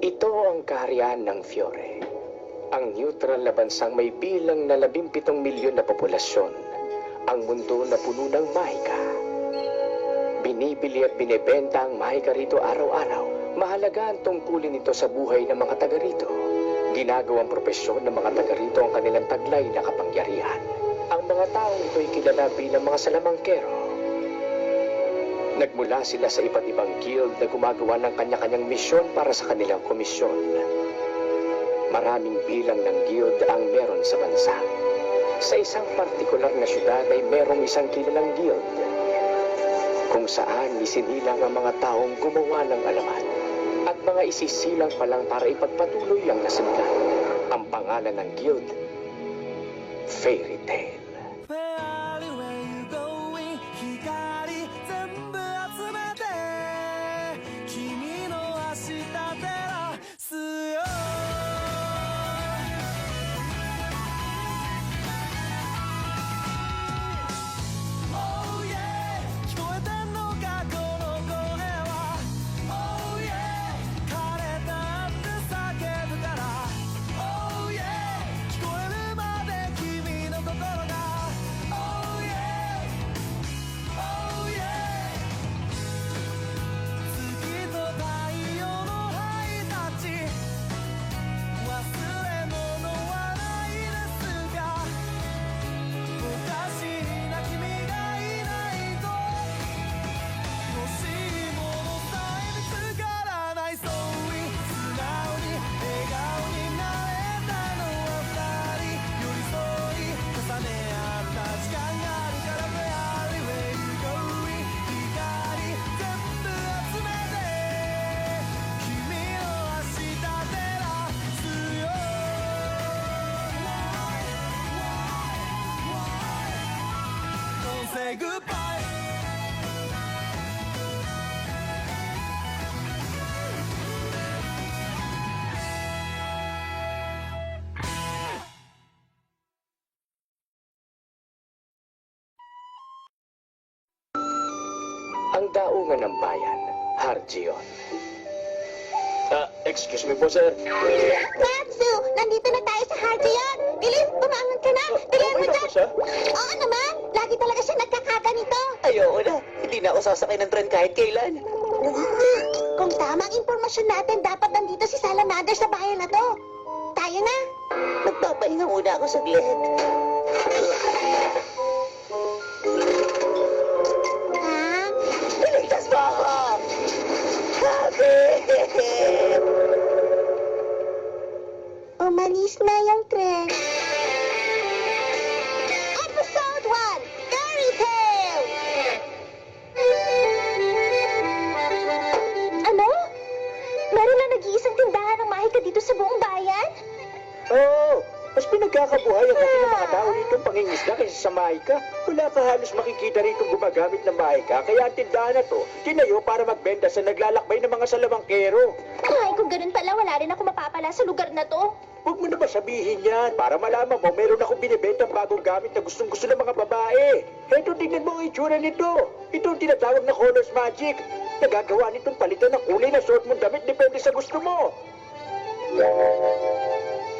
Ito ang kaharian ng Fiore. Ang neutral na bansang may bilang na 17 milyon na populasyon. Ang mundo na puno ng mahika. Binibili at binebenta ang mahika rito araw-araw. Mahalaga ang tungkulin nito sa buhay ng mga taga rito. Ginagawang propesyon ng mga taga rito ang kanilang taglay na kapangyarihan. Ang mga taong ito'y kilala bilang mga salamangkero. Nagmula sila sa iba't ibang guild na gumagawa ng kanya-kanyang misyon para sa kanilang komisyon. Maraming bilang ng guild ang meron sa bansa. Sa isang partikular na syudad ay merong isang kilalang guild kung saan isinilang ang mga taong gumawa ng alaman at mga isisilang pa lang para ipagpatuloy ang nasimula. Ang pangalan ng guild, Fairy Tail. Say goodbye. Ang daungan ng bayan, Harjion. Excuse me po, sir. Natsu, nandito na tayo sa Harjion. Bilis, bumangon ka na. Bilis mo Okay na po dyan. siya? Oo naman, lagi talaga siya nagkakaganito. Ayoko na. Hindi na ako sasakay ng tren kahit kailan. Kung tama ang impormasyon natin, dapat nandito si Salamander sa bayan na to. Tayo na. Magpapahinga muna ako saglit. Ha? Iligtas mo ako! Bakit? Umalis na yung tren. Episode 1, Fairy Tail! Ano? Meron lang nag-iisang tindahan ng mahika dito sa buong bayan? Oo, mas pinagkakabuhay ang kasi ng mga tao rito ang pangingisda kaysa sa mahika. Wala ka halos makikita rito gumagamit ng mahika, kaya ang tindahan na to, tinayo para magbenta sa naglalakbay ng mga salamangkero. Ay, kung ganun pala, wala rin ako mapapala sa lugar na to. Huwag mo na ba sabihin yan? Para malaman mo, meron akong binibenta bagong gamit na gustong-gusto ng mga babae. Heto, tingnan mo ang itsura nito. Ito ang tinatawag na Colors Magic. Nagagawa nitong palitan ng kulay na suot mong damit depende sa gusto mo.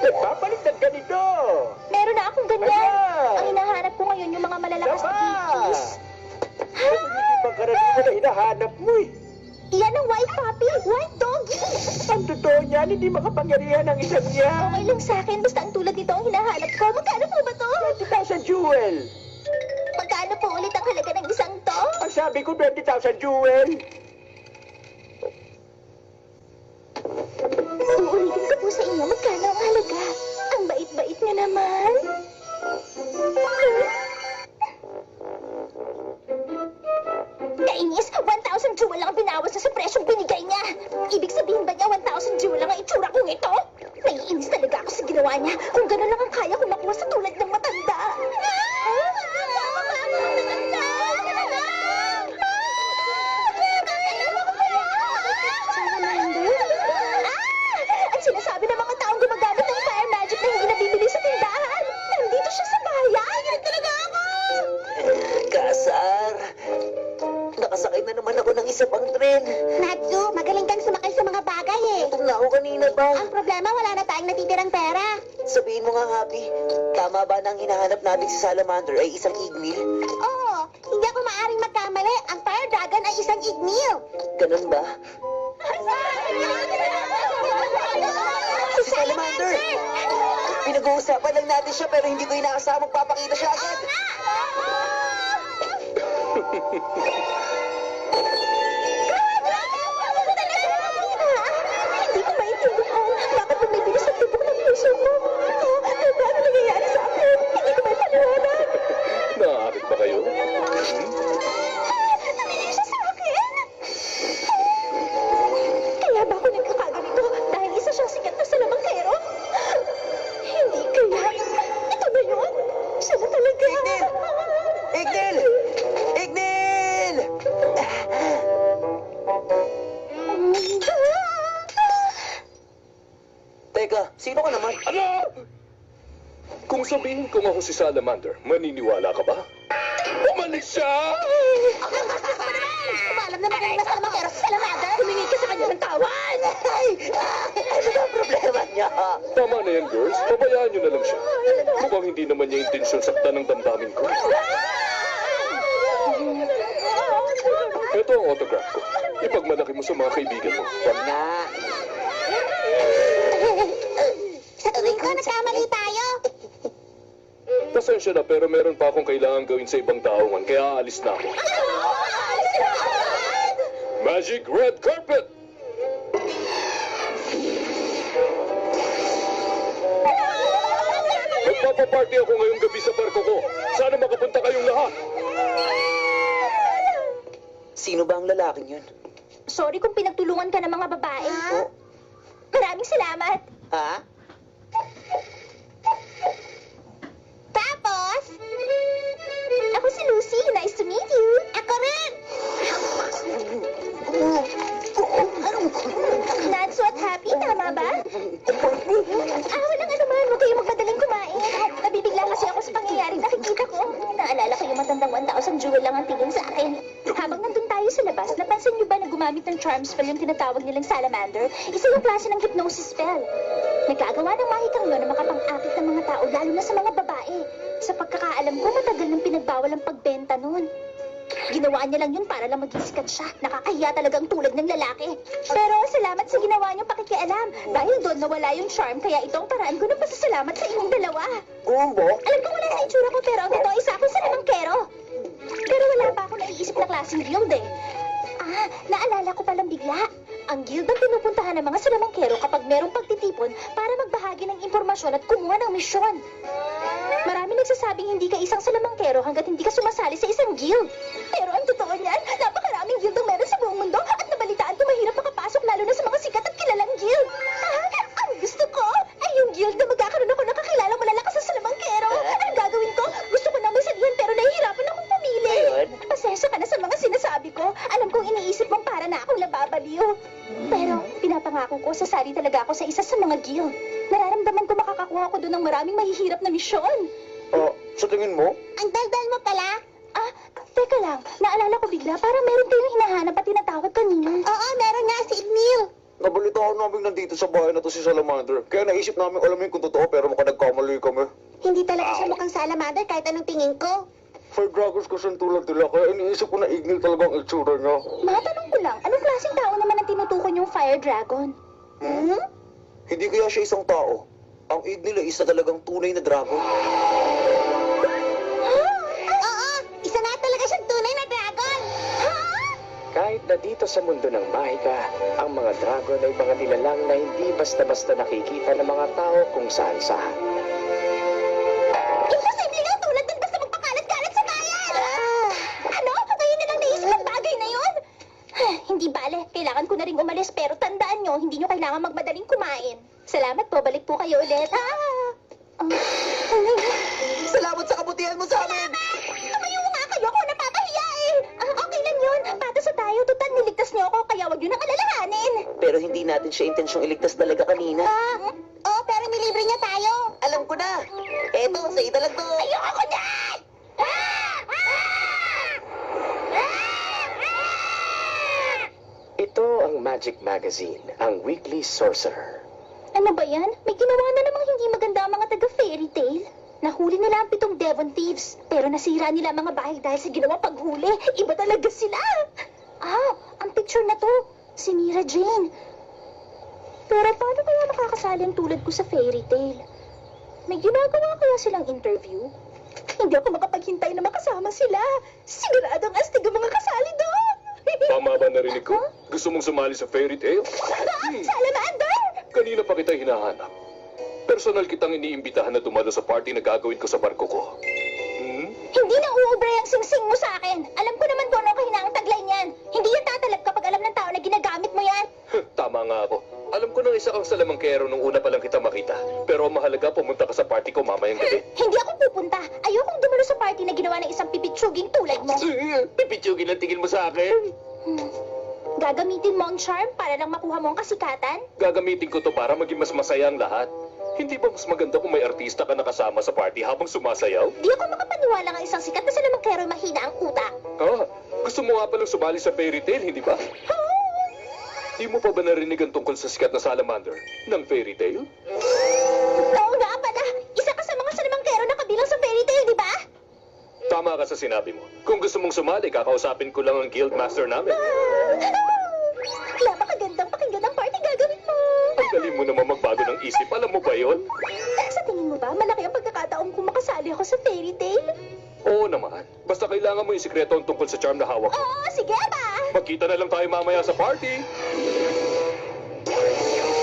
Nagpapalit ng ganito. Meron na akong ganyan. Ayan! Ang hinahanap ko ngayon yung mga malalakas na kikis. Ay, hindi pang karaniwan na hinahanap mo eh. Iyan ang white puppy, white doggy. Ang totoo niyan, hindi makapangyarihan ang isang yan. Okay lang sa akin, basta ang tulad nito ang hinahanap ko. Magkano po ba to? 20,000 jewel. Magkano po ulit ang halaga ng isang to? Ang sabi ko 20,000 jewel. Uulitin ko po sa inyo, magkano ang halaga? Ang bait-bait niya naman. Kainis, 1,000 jewel lang ang binawas na sa presyong binigay niya. Ibig sabihin ba niya 1,000 jewel lang ang itsura kong ito? Naiinis talaga ako sa ginawa niya. Kung gano'n lang ang kaya ko makuha sa tulad ng matanda. Ang sinasabi ng mga taong gumagamit ng fire magic na hindi nabibili sa tindahan. Nandito siya sa bayan. Talaga ako. Kasar. Nakasakay na naman ako ng isa pang tren. Natsu, magaling kang sumakay sa mga bagay eh. Gutom na ako kanina ba? Ang problema, wala na tayong natitirang pera. Sabihin mo nga, Happy, tama ba na ang hinahanap natin si Salamander ay isang ignil? Oo, hindi ako maaaring magkamali. Ang Fire Dragon ay isang ignil. Ganun ba? Si Salamander! Pinag-uusapan lang natin siya pero hindi ko inaasahan magpapakita siya agad. Hindi ko maintindihan. Bakit bumibilis ang tibok ng puso ko? Ano nangyayari sa akin? Hindi ko may paliwanag. Naaakit ba kayo? Tumingin siya sa akin. Kaya ba ako nagkakaganito? Dahil isa siyang sikat na salamangkero? Hindi kaya. Ito na yun. Siya na talaga. Ignil! Ignil! Teka, sino ka naman? Ano? Kung sabihin kong ako si Salamander, maniniwala ka ba? Umalis siya! Umalam naman ang mas salamangkero sa salamander. Humingi ka sa kanya ng tawan. Ano ba ang problema niya? Tama na yan, girls. Pabayaan nyo na lang siya. Mukhang hindi naman niya intensyon saktan ng damdamin ko. Ito ang autograph ko. Ipagmalaki mo sa mga kaibigan mo. Wag na. Sa tuwing ko, nagkamali tayo. Pasensya na pero meron pa akong kailangan gawin sa ibang taongan kaya aalis na ako. Magic Red Carpet! Magpapaparty ako ngayong gabi sa barko ko. Sana makapunta kayong lahat. Sino ba ang lalaking yun? Sorry kung pinagtulungan ka ng mga babae. Maraming salamat. Ha? Tapos, ako si Lucy. Nice to meet you. Ako rin. Natsu at Happy, tama ba? Walang anuman. Huwag kayong magmadaling kumain. Nabibigla kasi ako sa pangyayaring nakikita ko. Naalala ko yung matandang 1,000 jewel lang ang tingin sa akin. Habang nandun tayo sa labas, napansin niyo ba na gumamit ng charm spell yung tinatawag nilang salamander? Isa yung klase ng hypnosis spell. Nagkagawa ng mahikang yun na makapang-akit ng mga tao, lalo na sa mga babae. Sa pagkakaalam ko, matagal nang pinagbawal ang pagbenta nun. Ginawa niya lang yun para lang maging sikat siya. Nakakahiya talagang tulad ng lalaki. Pero salamat sa ginawa niyong pakikialam. Dahil doon nawala yung charm, kaya ito ang paraan ko ng pasasalamat sa inyong dalawa. Gumbo? Alam ko wala sa itsura ko, pero ang totoo isa akong salamangkero. Pero wala pa ako naiisip na klaseng guild eh. Naalala ko palang bigla. Ang guild ang pinupuntahan ng mga salamangkero kapag merong pagtitipon para magbahagi ng impormasyon at kumuha ng misyon. Marami nagsasabing hindi ka isang salamangkero hanggat hindi ka sumasali sa isang guild. Pero ang totoo niyan, napakaraming guild ang meron sa buong mundo at nabalitaan ko mahirap makapasok lalo na sa mga sikat at kilalang guild. Ang gusto ko ay yung guild na magkakaroon ako ng kakilalang malalakas sa salamangkero. Ang gagawin ko, gusto ko nang masalihan pero nahihirapan akong pumili. Ngayon? Pasensya ka na sa mga sinasabi ko. Alam kong iniisip mong para na akong nababaliw. Pero pinapangako ko, sasali talaga ako sa isa sa mga guild. Nararamdaman ko makakakuha ko doon ng maraming mahihirap na misyon. Sa tingin mo? Ang daldal mo pala? Teka lang. Naalala ko bigla, parang meron kayong hinahanap at tinatawag kanina. Oo, meron nga si Ignil. Nabalitaan namin nandito sa bahay na to si Salamander. Kaya naisip namin alamin kung totoo pero mukhang nagkamali kami. Hindi talaga siya mukhang salamander kahit anong tingin ko. Fire Dragons kasi tulad nila kaya iniisip ko na Ignil talaga ang itsura niya. Matanong ko lang, anong klaseng tao naman ang tinutukoy yung Fire Dragon? Hindi kaya siya isang tao. Ang Ignil ay isa talagang tunay na dragon. Oo, isa nga talaga siyang tunay na dragon. Kahit na dito sa mundo ng mahika, ang mga dragon ay mga nilalang na hindi basta-basta nakikita ng mga tao kung saan-saan. Imposible nga tulad din basta magpakalat-kalat sa bayan! Ano? Ngayon na lang naisip ang bagay na yun? Hindi bale, kailangan ko na rin umalis pero tandaan nyo, hindi nyo kailangan magmadaling kumain. Salamat po, balik po kayo ulit. Salamat sa kabutihan mo sa amin! Tumayo nga kayo kung napapahiya eh. Okay lang yun, patas sa tayo, tutan niligtas nyo ako, kaya wag nyo nang alalahanin. Pero hindi natin siya intensyong iligtas talaga kanina. Pero nilibre niya tayo. Alam ko na. Eto, sa italag to. Ayoko na! magic magazine, ang Weekly Sorcerer. Ano ba yan? May ginawa na namang hindi maganda ang mga taga-fairy tale. Nahuli nila ang 7 Devon Thieves, pero nasira nila ang mga bahay dahil sa ginawang paghuli. Iba talaga sila. Ah, ang picture na to, si Mira Jane. Pero paano kaya makakasali ang tulad ko sa fairy tale? May ginagawa kaya silang interview? Hindi ako makapaghintay na makasama sila. Siguradong astig ang mga kasali doon. Tama ba narinig ko? Gusto mong sumali sa fairy tale? Salamander! Kanina pa kita hinahanap. Personal kitang iniimbitahan na dumalo sa party na gagawin ko sa barko ko. Hindi na uubra yung singsing mo sa akin. Alam ko naman kung ano kahinaang taglay niyan. Hindi yan tatalab kapag alam ng tao na ginagamit mo yan. Tama nga ako. Alam ko nang isa kang salamangkero nung una pa lang kita makita. Pero ang mahalaga, pumunta ka sa party ko mamayang gabi. Hindi ako pupunta. Ayokong dumalo sa party na ginawa ng isang pipitsuging tulad mo. Pipitsugin ang tingin mo sa akin. Gagamitin mo ang charm para lang makuha mo ang kasikatan? Gagamitin ko to para maging mas masaya ang lahat. Hindi ba mas maganda kung may artista ka nakasama sa party habang sumasayaw? Di ako makapaniwala ng isang sikat na salamangkero mahina ang utak. Ah, gusto mo nga palang sumali sa fairy tale, hindi ba? Di mo pa ba narinig ang tungkol sa sikat na salamander ng fairy tale? Oo nga pala. Isa ka sa mga salamangkero na kabilang sa fairy tale, di ba? Tama ka sa sinabi mo. Kung gusto mong sumali, kakausapin ko lang ang guild master namin. Napakagandang pakinggan ang party gagawin mo. Ang galing mo naman magbago ng isip. Alam mo ba yon? Sa tingin mo ba, malaki ang pagkakataon kung makasali ako sa fairy tale? Oo naman. Basta kailangan mo yung sikreto ang tungkol sa charm na hawak mo. Oo, sige ba? Magkita na lang tayo mamaya sa party.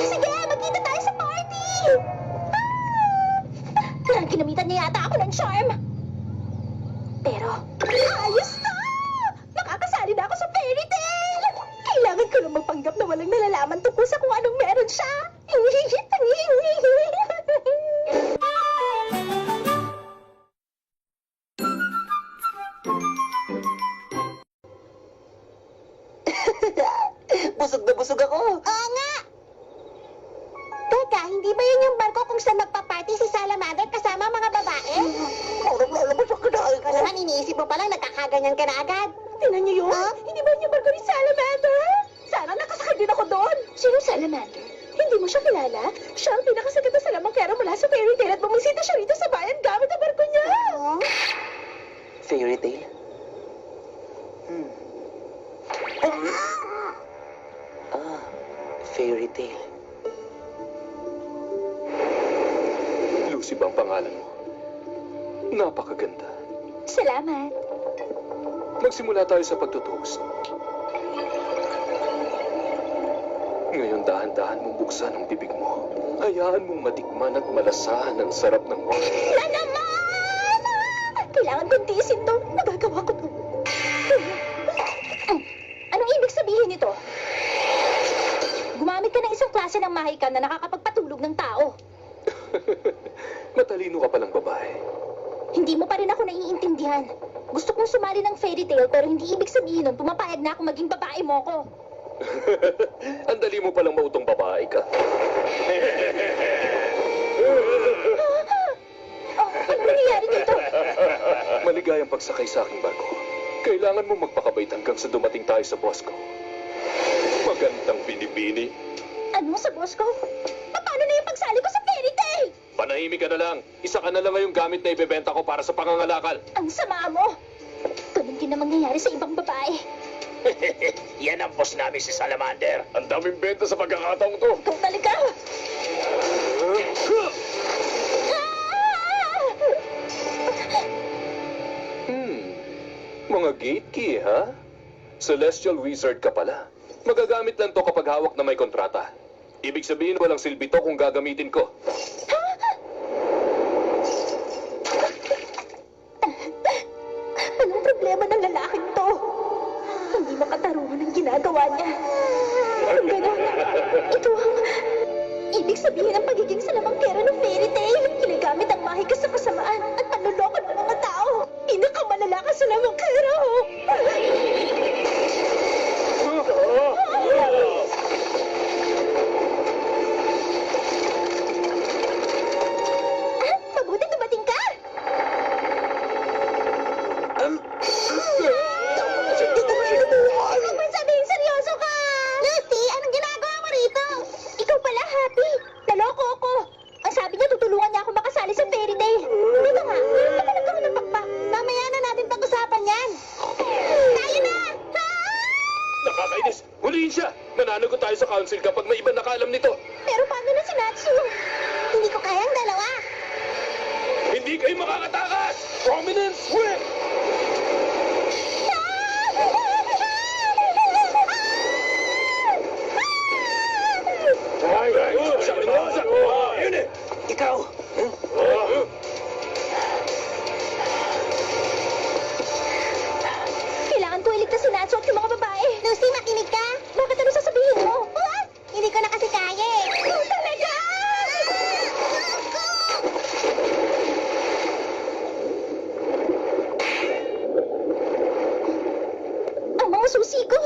Sige, magkita tayo sa party! Ginamitan niya yata ako ng charm. Pero, ayos na! Makakasali na ako sa fairy tale! Kailangan ko lang magpanggap na walang nalalaman tungkol sa kung anong meron siya. Busog na busog ako. Oo nga! Teka, hindi ba yun yung barko kung saan magpa-party si Salamander kasama ang mga babae? Parang lalabas ang kadaal ko. Ano naman, iniisip mo palang nagkakaganyan ka na agad. Tingnan niyo yun? Hindi ba yun yung barko ni Salamander? Sana nakasakay din ako doon. Sino Salamander? Hindi mo siya kilala? Siya ang pinakasagat na salamangkero mula sa fairy tale at bumisita siya rito sa bayan gamit ang barko niya. Fairy tale? Ah, fairy tale. Lucy ba ang pangalan mo? Napakaganda. Salamat. Magsimula tayo sa pagtutoast. Ngayon dahan-dahan mong buksan ang bibig mo. Hayaan mong matikman at malasahan ang sarap ng wine. Na naman! Kailangan kong tiisin to. Magagawa ko to. Anong ibig sabihin nito? Gumamit ka ng isang klase ng mahika na nakakapagpatulog ng tao. Matalino ka palang babae. Hindi mo pa rin ako naiintindihan. Gusto kong sumali ng fairy tale pero hindi ibig sabihin nun pumapayag na ako maging babae mo ko. Ang dali mo palang mautong babae ka. Ano nangyayari dito? Maligayang pagsakay sa aking barko. Kailangan mo magpakabait hanggang sa dumating tayo sa boss ko. Magandang binibini. Ano sa boss ko? Paano na yung pagsali ko sa fairy tale? Panahimik ka na lang. Isa ka na lang ngayong gamit na ibebenta ko para sa pangangalakal. Ang sama mo. Ganun din ang mangyayari sa ibang babae. Yan ang boss namin si Salamander. Ang daming benta sa pagkakataong to. Ikaw talaga. Mga gate key, ha? Celestial Wizard ka pala. Magagamit lang to kapag hawak na may kontrata. Ibig sabihin, walang silbi to kung gagamitin ko. Anong problema ng lalaking to? Hindi makatarungan ang ginagawa niya. Kung gano'n, ito ang... Ibig sabihin ang pagiging salamangkero ng fairy tale. Ginagamit ang mahika sa kasamaan at panloloko ng mga tao. Pinakamalala ka salamangkero. Mabuti dumating ka. Huwag mo sabihin seryoso ka! Lucy, Huliin siya! Mananagot tayo sa council kapag may iba nakaalam nito. Pero paano na si Natsu? Hindi ko kayang dalawa. Hindi kayo makakatakas! Prominence win! Yun eh! Ikaw! Kailangan ko iligtas si Natsu at yung mga babae. Lucy, makinig ka. Bakit ano sasabihin mo? What? Hindi ko na kasi kaya eh. Oh, talaga? Ang mga susi ko.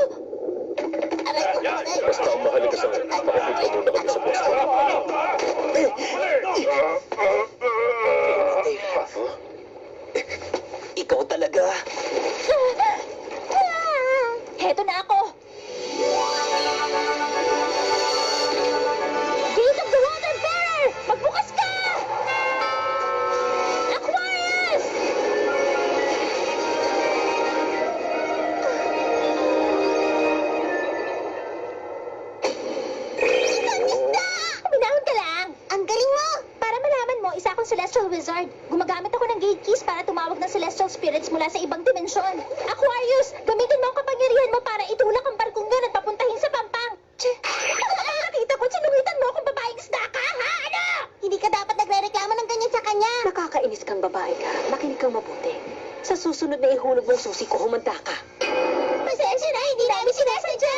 Aray ko, Yan! aray. Basta ang mahalaga sa akin, makapit muna kami sa boss. Ikaw talaga. Heto na ako. Gate of the Water Bearer! Magbukas ka! Aquarius! Minahon ka lang. Ang galing mo! Para malaman mo, isa akong Celestial Wizard. Gumagamit ako ng gate keys para tumawag ng Celestial Spirits mula sa ibang dimensyon. Aquarius, gamitin mo ang kapangyarihan mo para itulak ang barkong yun at papuntahin sa pampang. Nakita ko, sinungitan mo kung babaeng isda ka, ha? Ano? Hindi ka dapat nagre-reklamo ng ganyan sa kanya. Nakakainis kang babae ka. Makinig kang mabuti. Sa susunod na ihulog mong susi ko, humanda ka. Pasensya na, hindi namin sinasadya.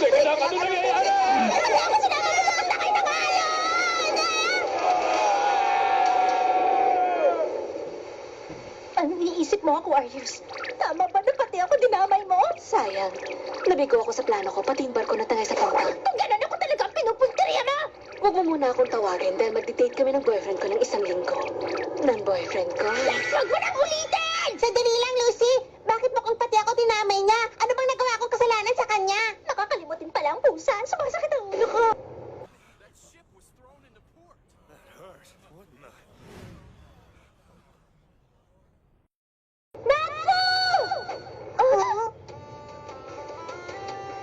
Teka lang, ano nangyayari? Wala ako sinama sa pagtakay ng alon! Anong iniisip mo, Aquarius? Tama ba na pati ako dinamay mo? Sayang. Nabigo ako sa plano ko, pati yung barko na tangay sa pampang. Kung gano'n ako talaga ang pinupunteriya mo! Huwag mo muna akong tawagin dahil mag-date kami ng boyfriend ko ng 1 linggo. Ng boyfriend ko? Huwag mo nang ulitin! Sandali lang, Lucy. Bakit mo kung pati ako dinamay niya? Ano bang nagawa kong kasalanan sa kanya? Nakakalimutin pala ang pusa. Sumasakit ang ulo ko. Natsu!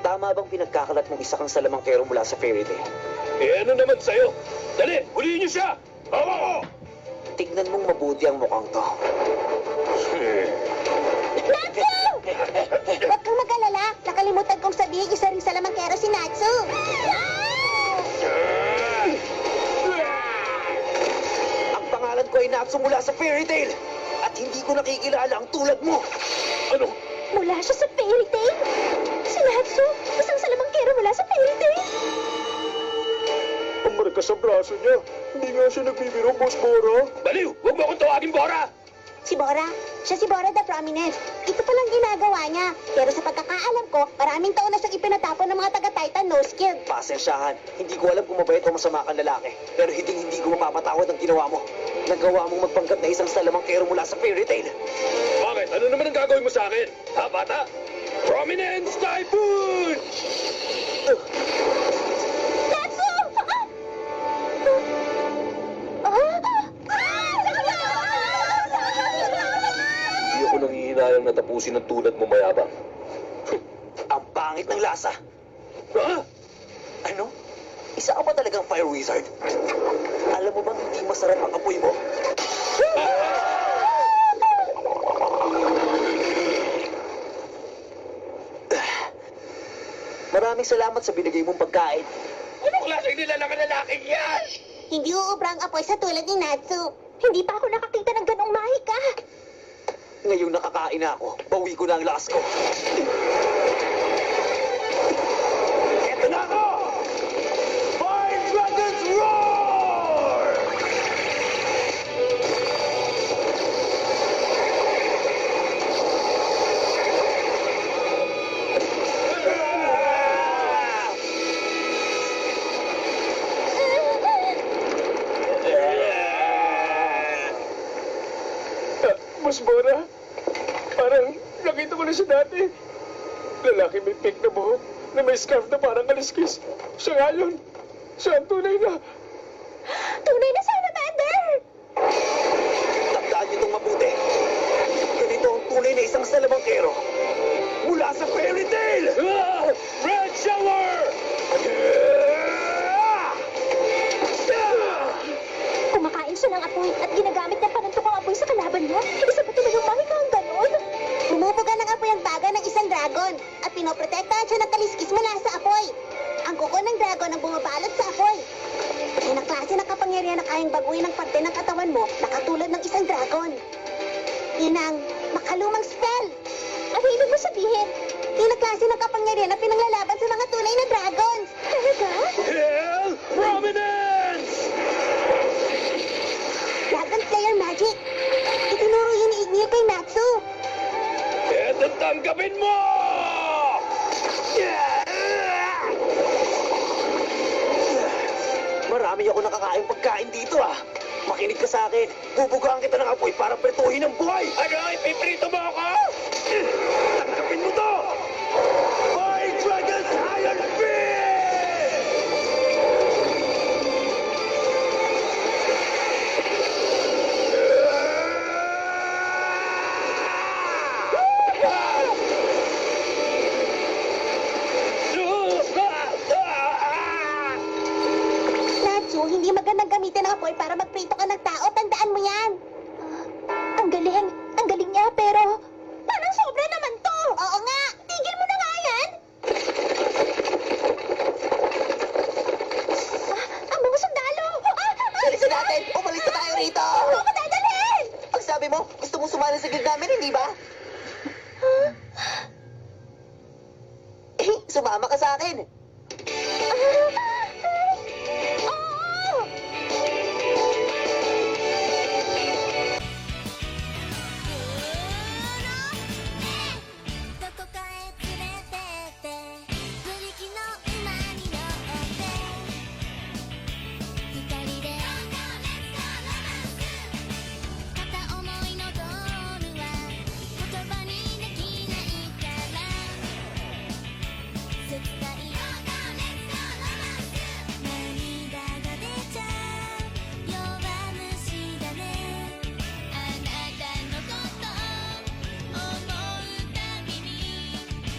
Tama bang pinagkakalat mong isa kang salamangkero mula sa fairy tale? Eh ano naman sa'yo? Dali, huliin niyo siya! Oo! Tignan mong mabuti ang mukhang to. Natsu! Huwag kang mag-alala. Nakalimutan kong sabihin isa ring salamangkero si Natsu. Ang pangalan ko ay Natsu mula sa fairy tale. At hindi ko nakikilala ang tulad mo. Ano? Mula siya sa fairy tale? Si Natsu, isang salamangkero mula sa fairy tale? Ang marka sa braso niya. Hindi nga siya nagbibiro, Boss Bora. Baliw! Huwag mo akong tawagin, Bora! Si Bora? Siya si Bora the Prominent. Ito palang ginagawa niya. Pero sa pagkakaalam ko, maraming taon na siyang ipinatapon ng mga taga-Titan no skill. Pasensyahan, hindi ko alam kung mabait o masama kang lalaki. Pero hindi ko mapapatawad ang ginawa mo. Nagawa mong magpanggap na isang salamangkero mula sa fairy tale. Bakit? Ano naman ang gagawin mo sa akin? Ha, bata? Prominence Typhoon! Natsu! Hindi ako nanghihinayang natapusin ng tulad mo mayabang. Ang pangit ng lasa. Ha? Ano? Isa ka ba talagang fire wizard? Alam mo bang hindi masarap ang apoy mo? Maraming salamat sa binigay mong pagkain. Anong klaseng nilalang ang lalaking yan? Hindi uubra ang apoy sa tulad ni Natsu. Hindi pa ako nakakita ng ganong mahika. Ngayong nakakain na ako, bawi ko na ang lakas ko. Eto na ako! Fire Dragons Roar! Boss Bora, parang nakita ko na siya dati. Lalaki may pink na buhok. na may scarf na parang kaliskis. Siya nga yun. Siya ang tunay na. Tunay na salamander! Tandaan niyo itong mabuti. Ganito ang tunay na isang salamangkero. Mula sa fairy tale! Red shower! Kumakain siya ng apoy at ginagamit niya panuntok ang apoy sa kalaban niya. Isa ba tuloy yung mahika ang ganon? Bumubuga ng apoy ang baga ng isang dragon at pinoprotektahan siya ng kaliskis mula sa apoy. Ang kuko ng dragon ang bumabalot sa apoy. Yan ang klase ng kapangyarihan na kayang baguhin ang parte ng katawan mo na katulad ng isang dragon. Yan ang makalumang spell. Ano ibig mo sabihin? Yan ang klase ng kapangyarihan na pinaglalaban sa mga tunay na dragons. Talaga? Hell Prominence! Dragon Slayer Magic. Itinuro yun ni Ignil kay Natsu. Eto tanggapin mo! Marami ako nakakain pagkain dito ah. Makinig ka sa akin. Bubugaan kita ng apoy para pretuhin ang buhay. Ano? Ipiprito mo ako? Tanggapin mo to! My Dragon's Iron Fist! Natsu, hindi magandang gamitin ang apoy para magprito ka ng tao. Tandaan mo yan. Ang galing. Ang galing niya, pero... Parang sobra naman to. Oo nga. Tigil mo na nga yan. Ang mga sundalo. Alis na natin! Umalis na tayo rito! Ako ko dadalhin. Ang sabi mo, gusto mong sumali sa guild namin, hindi ba? Sumama ka sa akin. Oo. どこかへ連れてってブリキの馬に乗って二人で片思いのゴールは言葉にできないから絶対涙が出ちゃう弱虫だねあなたのこと思うたびに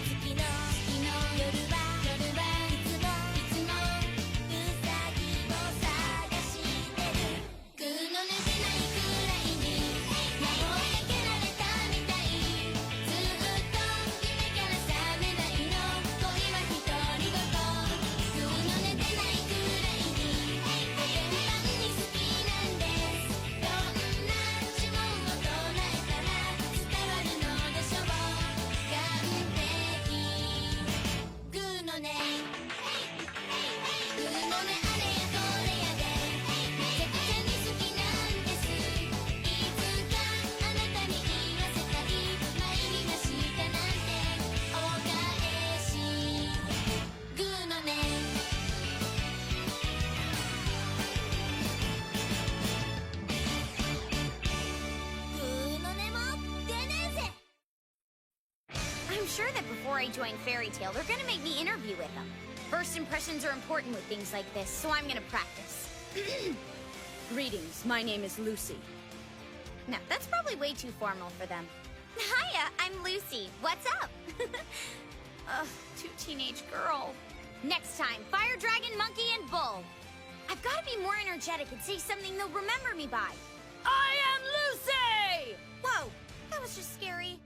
月の夜はいつもうさぎを探してるぐの寝てないくらいに魔法かけられたみたいずっと夢から覚めないの恋は独り言ぐの寝てないくらいに全般に好きなんですどんな呪文を唱えたら伝わるのでしょう完璧グーの音グーの音あれやこれやでめちゃくちゃに好きなんですいつかあなたに言わせたい前に出したなんてお返しグーの音グーの音も出ねえぜ I'm sure that before I join Fairy Tale, they're gonna make me interview with them. First impressions are important with things like this, so I'm gonna practice. Greetings, my name is Lucy. No, that's probably way too formal for them. Hiya, I'm Lucy. What's up? Ugh, two teenage girls. Next time, Fire Dragon, Monkey, and Bull. I've gotta be more energetic and say something they'll remember me by. I am Lucy! Whoa, that was just scary.